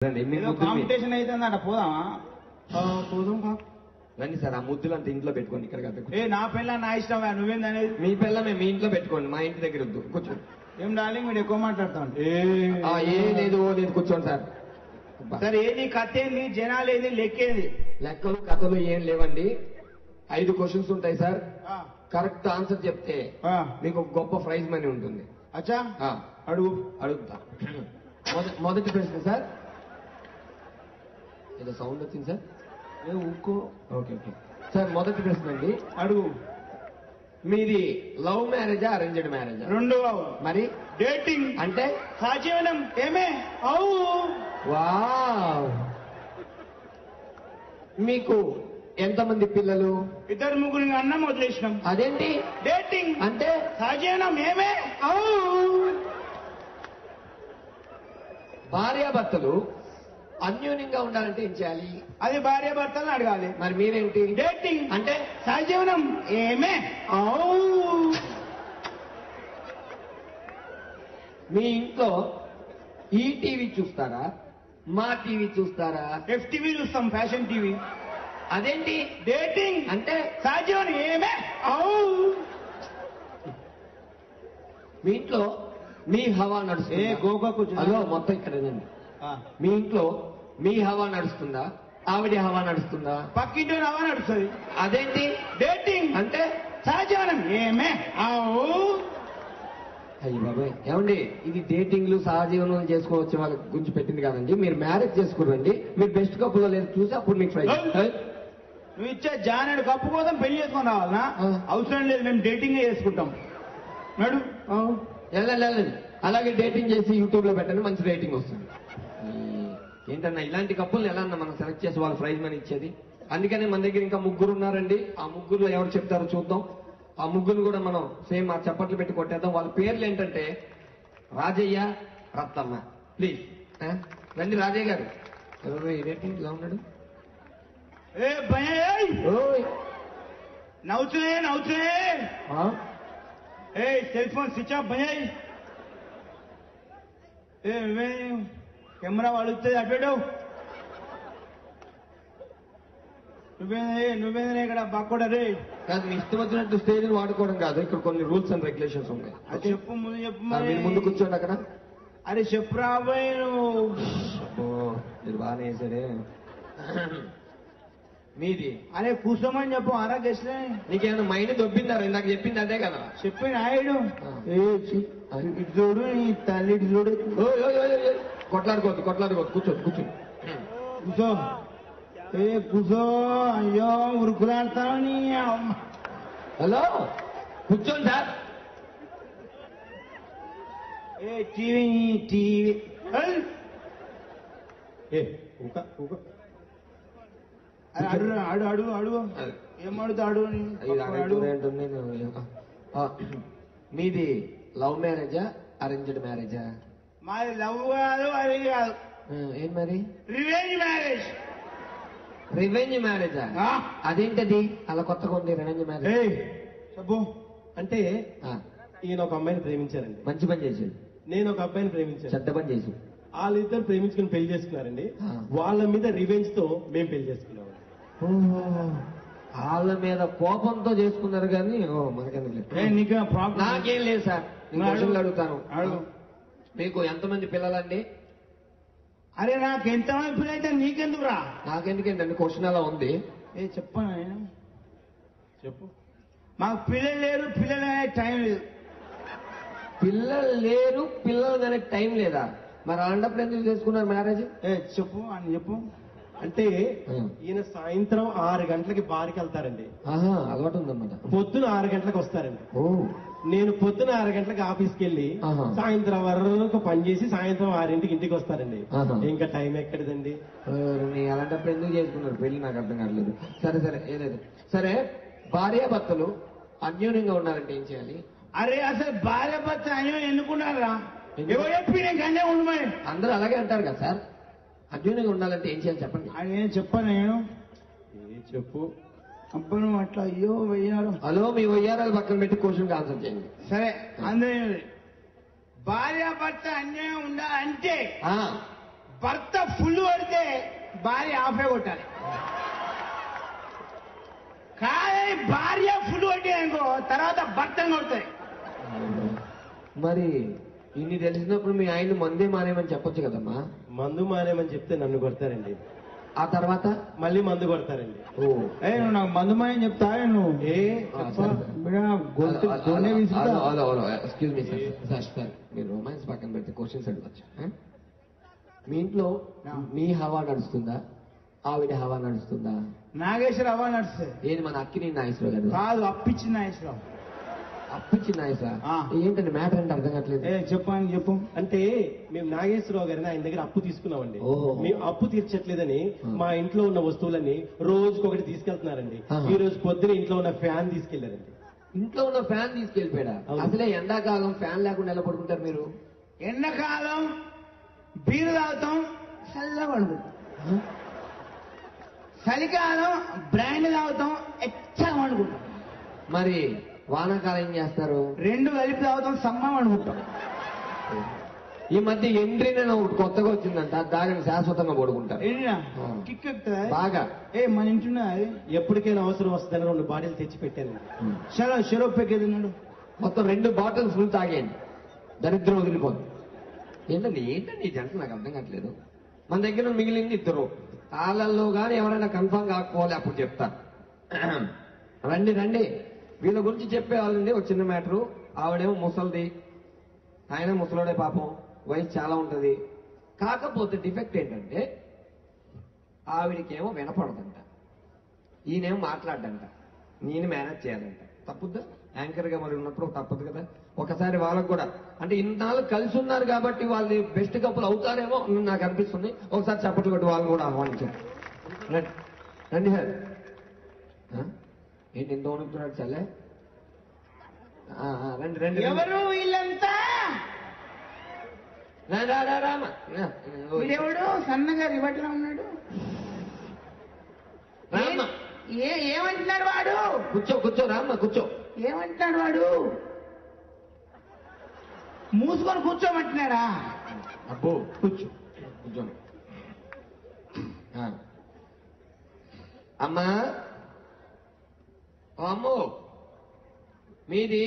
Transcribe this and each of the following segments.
Competition అయితే పోదామా? పోదాం రండి సార్. ఆ ముద్దులు అంత ఇంట్లో పెట్టుకోండి. ఇక్కడ ఏ నా పిల్ల నా ఇష్టం, నువ్వేందనేది మీ పిల్లమే మీ ఇంట్లో పెట్టుకోండి, మా ఇంటి దగ్గర వద్దు. కూర్చోండి. ఏం డార్లింగ్ మీరు ఎక్కువ మాట్లాడతాం. ఏ లేదు లేదు, కూర్చోండి సార్. సార్ ఏది కథ ఏంది, జనాలు ఏది, లెక్కేది? లెక్కలు కథలు ఏం లేవండి. 5 క్వశ్చన్స్ ఉంటాయి సార్. కరెక్ట్ ఆన్సర్ చెప్తే మీకు గొప్ప ప్రైజ్ మనీ ఉంటుంది. అచ్చా అడుగుతా. మొదటి ప్రశ్న సార్. ఏదో సౌండ్ వచ్చింది సార్. ఊకో. Okay okay sir. మొదటి ప్రశ్న అండి. అడుగు. మీది లవ్ మ్యారేజా అరేంజ్డ్ మ్యారేజా? రెండు. మరి డేటింగ్ అంటే సాజీవనం ఏమే? అవు. వావ్. మీకు ఎంతమంది పిల్లలు? 2-3 అన్నం వదిలేసినాం. అదేంటి డేటింగ్ అంటే? సాజీవనం ఏమే? అవు. భార్యాభర్తలు అన్యోన్యంగా ఉండాలంటే ఏం చేయాలి? అది భార్య భర్తలను అడగాలి. మరి మీరేంటి? డేటింగ్ అంటే సహజీవనం ఏమే? మీ ఇంట్లో ఈ టీవీ చూస్తారా, మా టీవీ చూస్తారా? FTV చూస్తాం, ఫ్యాషన్ టీవీ. అదేంటి? డేటింగ్ అంటే సహజీవనం ఏమే? మీ ఇంట్లో మీ హవా నడుస్తుంది. గోగాకు అదో మొత్తం ఇక్కడేనండి. మీ ఇంట్లో మీ హవా నడుస్తుందా, ఆవిడ హవా నడుస్తుందా? పక్కింటి హవా నడుస్తుంది. అదేంటి? డేటింగ్ అంటే సహజీవనం ఏమే? అయ్యి బాబాయ్, ఏమండి ఇది డేటింగ్లు సహజీవనం చేసుకోవచ్చు వాళ్ళ గురించి పెట్టింది కాదండి. మీరు మ్యారేజ్ చేసుకురండి. మీరు బెస్ట్ కప్పులో లేదు చూసి అప్పుడు మీకు ప్రైజ్. నువ్వు ఇచ్చే జానెడు కప్పు కోసం పెళ్లి చేసుకుని రావాలనా? అవసరం లేదు, మేము డేటింగ్ చేసుకుంటాం. నడు. వెళ్ళండి. అలాగే డేటింగ్ చేసి యూట్యూబ్ లో పెట్టండి, మంచి రేటింగ్ వస్తుంది. ఏంటన్నా ఇలాంటి కప్పుల్ని ఎలా అన్నా మనం సెలెక్ట్ చేసి వాళ్ళు ప్రైజ్ మనీ ఇచ్చేది? అందుకనే మన దగ్గర ఇంకా 3 ఉన్నారండి. ఆ 3లో ఎవరు చెప్తారో చూద్దాం. ఆ 3 కూడా మనం సేమ్ ఆ చప్పట్లు పెట్టి కొట్టేద్దాం. వాళ్ళ పేర్లు ఏంటంటే రాజయ్య, రత్తమ్మ. ప్లీజ్ రండి. రాజయ్య గారు ఇదేంటి ఇలా ఉన్నాడు? నవ్వుతునే సెల్ ఫోన్ స్విచ్ ఆఫ్ భయ్. కెమెరా వాడుతుంది అటు. నువ్వేందే ఇక్కడ బాక్కూడా రే. కాదు, మీ ఇష్టం వచ్చినట్టు స్టేజ్ వాడుకోవడం కాదు. ఇక్కడ కొన్ని రూల్స్ అండ్ రెగ్యులేషన్స్ ఉన్నాయి. అది చెప్పు, ముందు చెప్పు. మీరు ముందు కూర్చోండి అక్కడ. అరే చెప్పు రాబోయే. మీరు బాగానే వేసాడే. మీది? అరే కూర్చోమని చెప్పు. అరా గెస్ట్లే. నీకేమైనా మైండ్ దొబ్బిందారు? ఇందాక చెప్పింది అదే కదా. చెప్పిన ఆయుడు ఇటు చూడు, నీ తల్లి ఇటు చూడు. కొట్లాడుకోవద్దు. కూర్చోండి. కూర్చో. కూర్చో. అయ్యో ఉరుకులాడతావు నీ. హలో కూర్చోండి సార్. టీవీ అడుగు. ఏమడుతాడు? మీది లవ్ మ్యారేజా అరేంజ్డ్ మ్యారేజా? మాది లవ్ కాదు, అది కాదు. ఏం మరి? Revenge marriage. రివెంజ్ మ్యారేజా? అదేంటది అలా కొత్తగా ఉంది రివెంజ్ మ్యారేజ్? చెప్పు. అంటే ఈయన ఒక అమ్మాయిని ప్రేమించారండి. మంచి పని చేశాడు. నేను ఒక అబ్బాయిని ప్రేమించాను. చెడ్డ పని చేశాడు. వాళ్ళిద్దరు ప్రేమించుకుని పెళ్లి చేసుకున్నారండి. వాళ్ళ మీద రివెంజ్ తో మేము పెళ్లి చేసుకున్నాం. వాళ్ళ మీద కోపంతో చేసుకున్నారు కానీ మనకెందుకు? నాకేం లేదు సార్. నేను క్వశ్చన్లు అడుగుతాను. మీకు ఎంతమంది పిల్లలండి? అరే నాకు ఎంతమంది పిల్లలు అయితే నీకెందుకురా? నాకెందుకేంటండి? క్వశ్చన్ అలా ఉంది. చెప్పను నేను. చెప్పు. మాకు పిల్లలు లేరు, పిల్లలు అనే టైం లేదు. పిల్లలు లేరు, పిల్లలు అనే టైం లేదా? మరి అలాంటప్పుడు ఎందుకు చేసుకున్నారు మ్యారేజ్? చెప్పు అని చెప్పు. అంటే ఈయన సాయంత్రం 6 గంటలకి బార్కి వెళ్తారండి. అలవాటు ఉందన్నమాట. పొద్దున 6 గంటలకు వస్తారండి. నేను పొద్దున 6 గంటలకు ఆఫీస్కి వెళ్ళి సాయంత్రం వరకు పనిచేసి సాయంత్రం 6ంటికి ఇంటికి వస్తారండి. ఇంకా టైం ఎక్కడిదండి? అలాంటప్పుడు ఎందుకు చేసుకున్నారు పెళ్లి? నాకు అర్థం కావట్లేదు. సరే ఏలేదు. సరే, భార్యాభర్తలు అన్యోన్యంగా ఉండాలంటే ఏం చేయాలి? అరే అసలు భార్యాభర్త అన్యోన్యం ఎందుకున్నారా? ఎవరు చెప్పి నేను కన్నే ఉండమని అందరూ అలాగే అంటారు కదా సార్. అన్యోన్యంగా ఉండాలంటే ఏం చేయాలి చెప్పండి. నేను చెప్పాను. నేను చెప్పు. అబ్బను అట్లా. అయ్యో వెయ్యారు. హలో, మీ వయ్యారాలు పక్కన పెట్టి క్వశ్చన్ ఆన్సర్ చేయండి. సరే అందరూ భార్యాభర్త అన్యాయం ఉండాలంటే భర్త ఫుల్ పడితే భార్య ఆఫే కొట్టాలి. కానీ భార్య ఫుల్ పట్టి అనుకో తర్వాత భర్తను కొడతాయి. మరి ఇన్ని తెలిసినప్పుడు మీ ఆయన మందే మానేమని చెప్పొచ్చు కదమ్మా. మందు మానేమని చెప్తే నన్ను కొడతారండి. ఆ తర్వాత మళ్ళీ మందు కొడతారండి. నువ్వు నాకు మందు మాని చెప్తా నువ్వు ఎక్స్క్యూజ్ మీ సార్. సార్ మీరు రొమాన్స్ పక్కన పెడితే క్వశ్చన్స్ అడగచ్చు. మీ ఇంట్లో మీ హవా నడుస్తుందా, ఆవిడ హవా నడుస్తుందా? నాగేశ్వర హవా నడుస్తుంది. ఏది మన అక్కిని నాగేశ్వరరావు గారు కాదు, అప్పిచ్చిన నాగేశ్వరరావు. అప్పిచ్చిన నాగేశ్వర ఏంటంటే మ్యాటర్ అంటే అర్థం కావట్లేదు. చెప్పు. అంటే మేము నాగేశ్వరరావు గారిని ఆయన దగ్గర అప్పు తీసుకున్నామండి. ఓహో. మేము అప్పు తీర్చట్లేదని మా ఇంట్లో ఉన్న వస్తువులన్నీ రోజుకొకటి తీసుకెళ్తున్నారండి. ఈ రోజు పొద్దున ఇంట్లో ఉన్న ఫ్యాన్ తీసుకెళ్లారండి. ఇంట్లో ఉన్న ఫ్యాన్ తీసుకెళ్లిపోయాడా? అసలే ఎండాకాలం ఫ్యాన్ లేకుండా ఎలా పడుకుంటారు మీరు? ఎండాకాలం బీరు తాగుతాం, చల్లగా పడుకుంటాం. చలికాలం బ్రాండ్ తాగుతాం, ఎచ్చగా వండుకుంటాం. మరి వానాకాలం ఏం చేస్తారు? రెండు కలిపి తాగుతాం, సమ్మం వండుకుంటాం. ఈ మధ్య ఎండ్రీన ఒకటి కొత్తగా వచ్చిందంట, దానిని శాశ్వతంగా పడుకుంటారు. కిక్ ఎక్కుతుందా బాగా? మన ఇంటున్నా అది ఎప్పటికైనా అవసరం వస్తుందని 2 బాటిల్ తెచ్చి పెట్టాను. షరో పెక్కేదిన్నాడు. మొత్తం 2 బాటిల్స్ ఫుల్ తాగేయండి, దరిద్రం వదిలిపోదు. ఏంటండి ఈ జంట నాకు అర్థం కావట్లేదు. మన దగ్గర మిగిలింది 2. వాళ్ళల్లో కానీ ఎవరైనా కన్ఫర్మ్ కాకపోవాలి, అప్పుడు చెప్తా. రండి వీళ్ళ గురించి చెప్పేవాళ్ళండి. ఒక చిన్న మ్యాటరు. ఆవిడేమో ముసలిది, ఆయన ముసలోడే, పాపం వయసు చాలా ఉంటది. కాకపోతే డిఫెక్ట్ ఏంటంటే ఆవిడికేమో వినపడదంట, ఈయనేమో మాట్లాడంట, నేను మేనేజ్ చేయాలంట. తప్పుద్దా? యాంకర్ గా మరి ఉన్నప్పుడు తప్పదు కదా. ఒకసారి వాళ్ళకు కూడా అంటే ఇన్నాళ్ళు కలిసి ఉన్నారు కాబట్టి వాళ్ళు బెస్ట్ కపుల్ అవుతారేమో నాకు అనిపిస్తుంది. ఒకసారి చప్పట్లు కొట్టి వాళ్ళని కూడా ఆహ్వానించారు. రండి సార్. ఏంటి ఎంత వణుకుతున్నాడు చల్లే? రండి. ఎవరు వీళ్ళంతా? రామ వీడెవడు సన్నగా రివట్లో ఉన్నాడు? రామ ఏమంటున్నాడు వాడు? కూర్చో రామ్మ కూర్చో. ఏమంటున్నాడు వాడు? మూసుకొని కూర్చోమంటున్నాడా? అబ్బో కూర్చో. అమ్మా, అమ్మో, మీది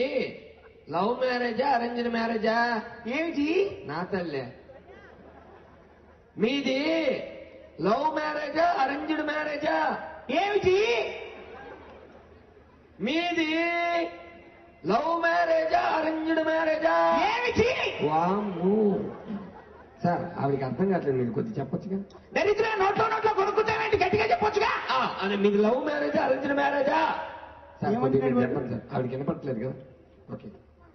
లవ్ మ్యారేజా అరేంజ్డ్ మ్యారేజా? ఏమిటి? నా తల్లే, మీది లవ్ మ్యారేజా అరేంజ్డ్ మ్యారేజా? ఏమిటి? మీది లవ్ మ్యారేజా అరేంజ్డ్ మ్యారేజా? ఏమిటి? వామ్మో సార్, ఆవిడకి అర్థం కావట్లేదు, మీరు కొద్దిగా చెప్పొచ్చుగా. దరిద్ర నోట్లో కొనుక్కుంటానంటే గట్టిగా చెప్పొచ్చుగా. అదే మీది లవ్ మ్యారేజా అరేంజ్డ్ మ్యారేజా? సార్ కొద్దిగా మీరు చెప్పండి సార్, ఆవిడకి వినపడట్లేదు కదా. ఓకే,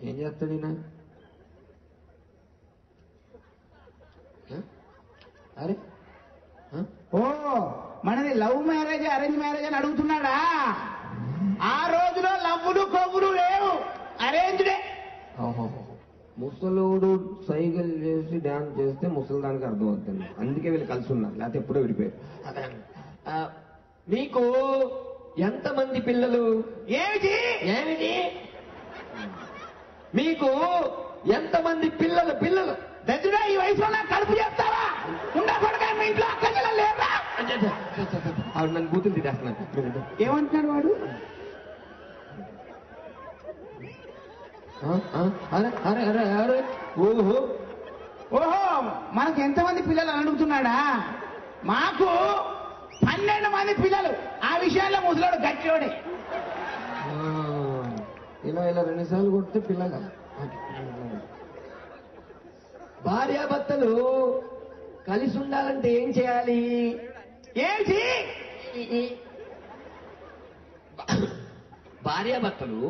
ఏం చేస్తాడు ఈయన? అరే ఓ, మనది లవ్ మ్యారేజ్ అరేంజ్ మ్యారేజ్ అని అడుగుతున్నాడా? ఆ రోజులో లవ్వులు కొవ్వులు లేవు, అరేంజ్డే. ముసలోడు సైకిల్ చేసి డాన్స్ చేస్తే ముసలిదానికి అర్థం అవుతుంది, అందుకే వీళ్ళు కలిసి ఉన్నారు, లేకపోతే ఎప్పుడో విడిపోయారు. మీకు ఎంతమంది పిల్లలు? ఏమిటి? మీకు ఎంతమంది పిల్లలు? దద్దుడా, ఈ వయసులో నాకు కడుపు చేస్తావా? ఉండకూడగా మీ ఇంట్లో అక్క చెల్లెలు లేరా? ఆవిడ నన్ను బూతులు తిట్టేస్తున్నారు. ఏమంటున్నాడు వాడు? అరే ఓహో మనకు ఎంతమంది పిల్లలు అని అడుగుతున్నాడా? మాకు 12 మంది పిల్లలు. ఆ విషయాల్లో ముసలోడు గట్టిలోడే. ఇలా 2 సార్లు కొడితే పిల్లలు. భార్యాభర్తలు కలిసి ఉండాలంటే ఏం చేయాలి? ఏమిటి? భార్యాభర్తలు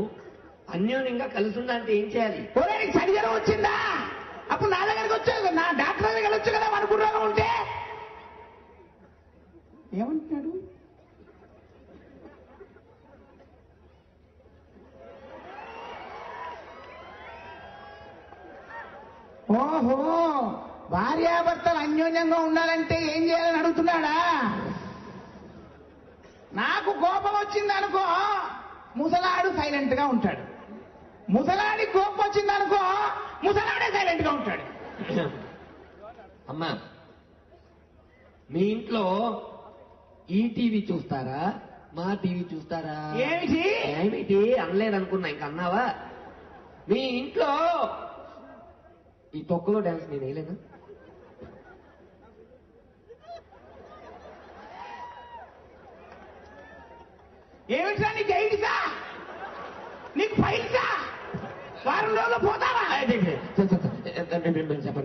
అన్యోన్యంగా కలిసి ఉండాలంటే ఏం చేయాలి? నీకు చడిజరం వచ్చిందా? అప్పుడు నా దగ్గరికి వచ్చావు, నా డాక్టర్ దగ్గర వెళ్ళొచ్చు కదా మనకు రోగం ఉంటే. ఏమంటున్నాడు? ఓహో, భార్యాభర్తలు అన్యోన్యంగా ఉండాలంటే ఏం చేయాలని అడుగుతున్నాడా? నాకు కోపం వచ్చిందనుకో, ముసలాడు సైలెంట్ గా ఉంటాడు. ముసలాడి కోపం వచ్చిందనుకో, ముసలాడే సైలెంట్ గా ఉంటాడు. అమ్మా, మీ ఇంట్లో ఈ టీవీ చూస్తారా, మా టీవీ చూస్తారా? ఏమిటి అనలేదనుకున్నా, ఇంకా అన్నావా? మీ ఇంట్లో ఈ తొక్కలో డాన్స్ నేను వేయలేనా? ఏమిటా నీకు ఐడిసా, నీకు పైసా, వారం రోజులు పోతావా? చెప్పండి,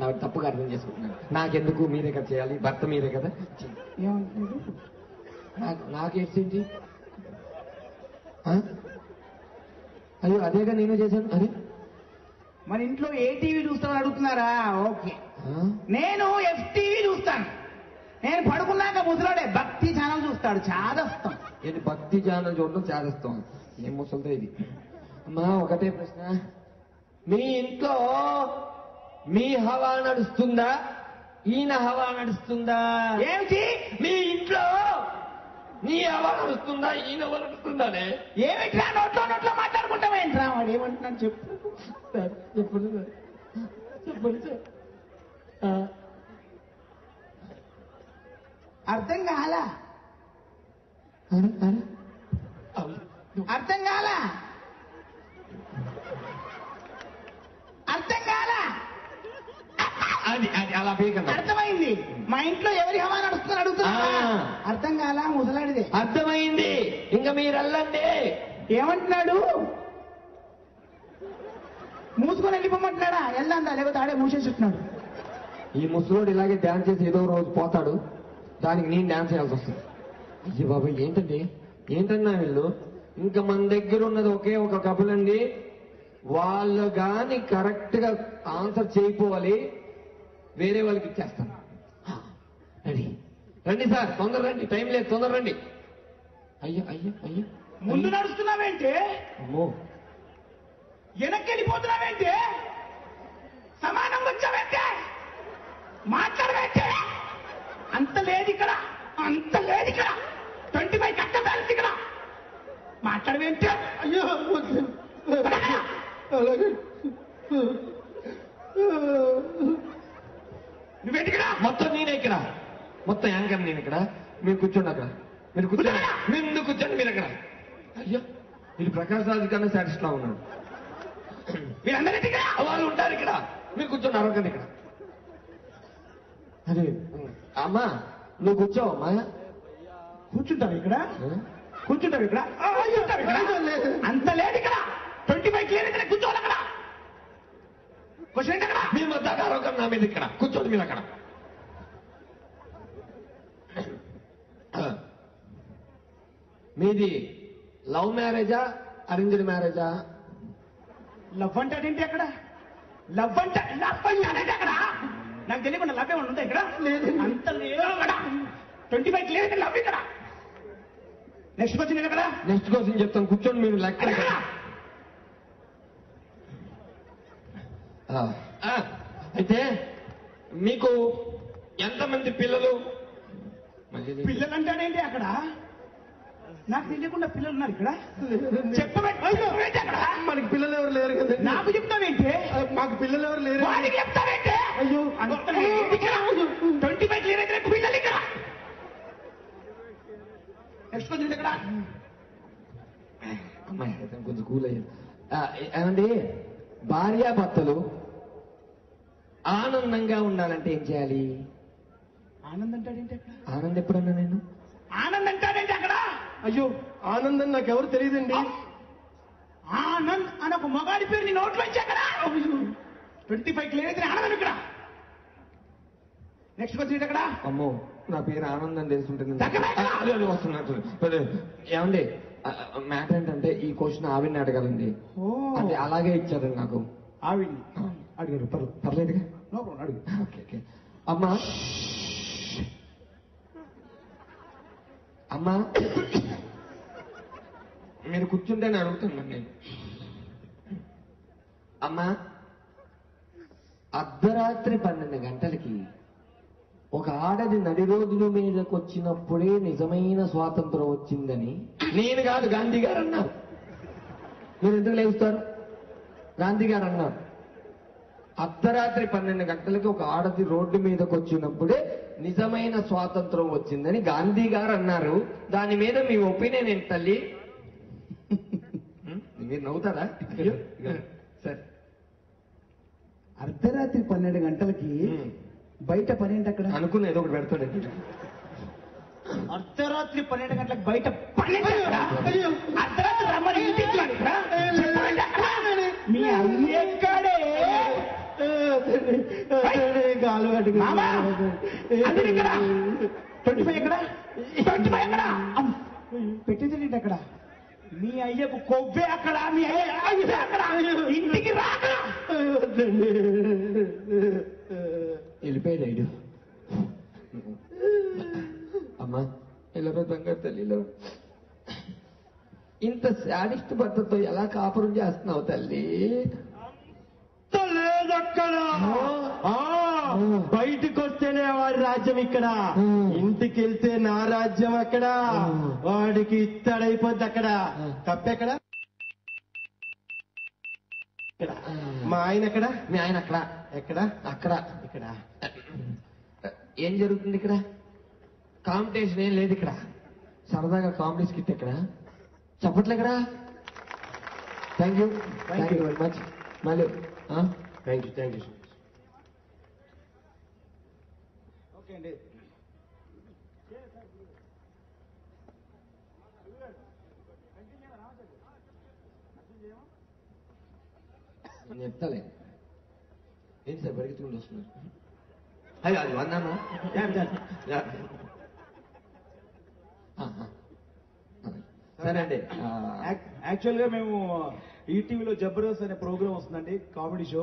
ఆవిడ తప్పుగా అర్థం చేసుకుంటున్నాను. నాకెందుకు, మీరే కదా చేయాలి, భర్త మీరే కదా. నాకేంటి? అయ్యో అదేగా నేను చేశాను. అదే మన ఇంట్లో ఏ టీవీ చూస్తామని అడుగుతున్నారా? ఓకే, నేను FTV చూస్తాను. నేను పడుకున్నాక ముసలాడే భక్తి ఛానల్ చూస్తాడు, చాదస్తాం. ఇది భక్తి ఛానల్ చూడడం చాదస్తాం. ఏం ముసలితో ఇది. అమ్మా ఒకటే ప్రశ్న, మీ ఇంట్లో మీ హవా నడుస్తుందా, ఈయన హవా నడుస్తుందా? ఏమిటి? మీ ఇంట్లో నీ హవా నడుస్తుందా, ఈయన హవా నడుస్తుందానే? ఏమిట్రా నోట్లో నోట్లో మాట్లాడుకుంటామేంట్రా? వాడు ఏమంటున్నాను చెప్పు. చెప్పండి సార్, చెప్పండి సార్. అర్థం కాలా? అర్థం కాలా? అర్థం కాలా? అది అది అలా బేకండి. అర్థమైంది. మా ఇంట్లో ఎవరి హవా నడుస్తుందని అడుగుతున్నా. అర్థం కాలా? ముసలాడిదే. అర్థమైంది. ఇంకా మీరు వెళ్ళండి. ఏమంటున్నాడు? మూసుకొని వెళ్ళిపోమంటున్నాడా? వెళ్దాందా, లేకపోతే ఆడే మూసేస్తున్నాడు. ఈ ముసలోడు ఇలాగే డాన్స్ చేసి ఏదో రోజు పోతాడు, దానికి నేను డాన్స్ చేయాల్సి వస్తుంది. అయ్యో బాబా, ఏంటన్నా వీళ్ళు. ఇంకా మన దగ్గర ఉన్నది ఒకే ఒక కపుల్ అండి. వాళ్ళు గాని కరెక్ట్ గా ఆన్సర్ చేయకపోవాలి, వేరే వాళ్ళకి ఇచ్చేస్తాను. రండి రండి సార్, తొందర రండి, టైం లేదు, తొందర రండి. అయ్యో అయ్యో అయ్యో, ముందు నడుస్తున్నావేంటి? అమ్మో, వెనక్కి వెళ్ళిపోతున్నావేంటి? సమానంగా వచ్చావేంటి? మాట్లాడవేంటి? అంత లేదు ఇక్కడ, అంత లేదు ఇక్కడ. 25 కట్ట బ్యాలెన్స్ ఇక్కడ. మాట్లాడవేంటి? అయ్యో అలాగే నువ్వేంటి ఇక్కడ? మొత్తం నేనే ఇక్కడ, మొత్తం యాంకర్ నేను ఇక్కడ. మీరు కూర్చోండి అక్కడ, మీరు కూర్చోండి, మీరు కూర్చోండి, మీరు అక్కడ. అయ్యో, మీరు ప్రకాశ్ రాజు కన్నా సాటిస్ఫై ఉన్నాడు. మీరందరూ ఇక్కడ, వాళ్ళు ఉంటారు ఇక్కడ, మీరు కూర్చోండి, అరవకండి ఇక్కడ. అదే అమ్మా, నువ్వు కూర్చో అమ్మా. కూర్చుంటావు ఇక్కడ, కూర్చుంటావు ఇక్కడ, కూర్చుంటావు ఇక్కడ. అంత లేదు ఇక్కడ. 25 క్లియర్ అయితే కూర్చోవాలి అక్కడ. క్వశ్చన్ అక్కడ. మీ మధ్య అరవకండి నా మీద, ఇక్కడ కూర్చోండి మీరు అక్కడ. మీది లవ్ మ్యారేజా, అరేంజ్డ్ మ్యారేజా? లవ్ అంటాడేంటి అక్కడ? లవ్ అంటాడేంటి అక్కడ? నాకు తెలియకుండా లవ్ ఏమన్నా ఉందా ఇక్కడ? లేదు, అంత లేదు అక్కడ. 25 క్లియర్ అయితే లవ్ ఇక్కడ. నెక్స్ట్ క్వశ్చన్ ఎక్కడ? నెక్స్ట్ క్వశ్చన్ చెప్తాను, కూర్చోండి మీరు లెక్క. అయితే మీకు ఎంతమంది పిల్లలు? పిల్లలు అంటాడేంటి అక్కడ? నాకు తెలియకుండా పిల్లలు ఉన్నారు ఇక్కడ. చెప్పబెట్టి అక్కడ. మనకి పిల్లలు ఎవరు లేరు కదా. నాకు చెప్తావేంటి? మాకు పిల్లలు ఎవరు లేరు. వాడికి చెప్తావేంటి? అయ్యో, 25 క్లియర్ అయితే పిల్లలు ఇక్కడ. నెక్స్ట్ క్వశ్చన్ ఎక్కడ? అమ్మాయి కొంచెం కూల్ అయ్యారు. ఏమండి, భార్యాభర్తలు ఆనందంగా ఉండాలంటే ఏం చేయాలి? ఆనందం అంటాడేంటి అక్కడ? ఆనందం ఎప్పుడన్నా నేను? ఆనంద్ అంటాడేంటి అక్కడ? అయ్యో, ఆనందం నాకెవరు తెలియదండి. ఆనంద్ అని ఒక మగాడి పేరు నీ నోట్లో వచ్చి అక్కడ. 25 క్లియర్ అయితే ఆనందం ఇక్కడ. నెక్స్ట్ క్వశ్చన్ ఎక్కడ? అమ్మో, నా పేరు ఆనందం తెలుసుంటుంది. దగ్గర వస్తున్నట్టు. ఏమండి, మ్యాటర్ ఏంటంటే ఈ క్వశ్చన్ ఆవిడ్ని అడగాలండి. అంటే అలాగే ఇచ్చారండి నాకు. ఆవిడ్ని అడిగారు, పర్లేదుగా. అడుగు. Okay okay. అమ్మా అమ్మా, మీరు కూర్చుంటే నేను అడుగుతున్నాను. నేను అమ్మా, అర్ధరాత్రి 12 గంటలకి ఒక ఆడది నడి రోజుల మీదకి వచ్చినప్పుడే నిజమైన స్వాతంత్రం వచ్చిందని నేను కాదు, గాంధీ గారు అన్నారు. మీరు ఎందుకు లేస్తారు? గాంధీ గారు అన్నారు, అర్ధరాత్రి 12 గంటలకి ఒక ఆడది రోడ్డు మీదకి వచ్చినప్పుడే నిజమైన స్వాతంత్రం వచ్చిందని గాంధీ గారు అన్నారు. దాని మీద మీ ఒపీనియన్ ఏంటి తల్లి? మీరు నవ్వుతారా? సరే, అర్ధరాత్రి 12 గంటలకి బయట పని ఏంటి అక్కడ? అనుకున్న ఏదో ఒకటి పెడతాడండి. అర్ధరాత్రి 12 గంటలకు బయట పని ఏంటి అక్కడ? అర్ధరాత్రి రమ్మని ఇంటికి రా ఇక్కడ. మీ అయ్యక్కడే గాలు మామా, అది ఇక్కడ 25 ఎక్కడ? 25 ఎక్కడ? పెట్టేది అక్కడ. మీ అయ్యకు కొవ్వే అక్కడ. మీ అయ్య అక్కడ. ఇంటికి రా. వెళ్ళిపోయాడు. అమ్మా ఇలా బంగారు తల్లి, ఇంత శాడిస్ట్ భర్తతో ఎలా కాపురం చేస్తున్నావు తల్లి? లేదక్కడ. బయటికి వస్తేనే వాడి రాజ్యం ఇక్కడ, ఇంటికి వెళ్తే నా రాజ్యం అక్కడ. వాడికి ఇత్తడైపోద్ది అక్కడ. కప్పెక్కడ? మా ఆయన ఎక్కడ? మీ ఆయన అక్కడ. ఎక్కడ? అక్కడ. ఇక్కడ. ఏం జరుగుతుంది ఇక్కడ? కాంపిటీషన్ ఏం లేదు ఇక్కడ. సరదాగా కామెడీ స్కిట్ ఎక్కడ? చెప్పట్లే ఇక్కడ. Thank you very much. మళ్ళీ థ్యాంక్ యూ. ఓకే అండి. నేను చెప్తాలే. ఏంటి సార్ పరిగెత్తుకుంటూ వస్తున్నారు? అయ్యో అది వన్నామా? సరే అండి. యాక్చువల్ గా మేము ఈటీవీలో జబర్దస్త్ అనే ప్రోగ్రామ్ వస్తుందండి, కామెడీ షో.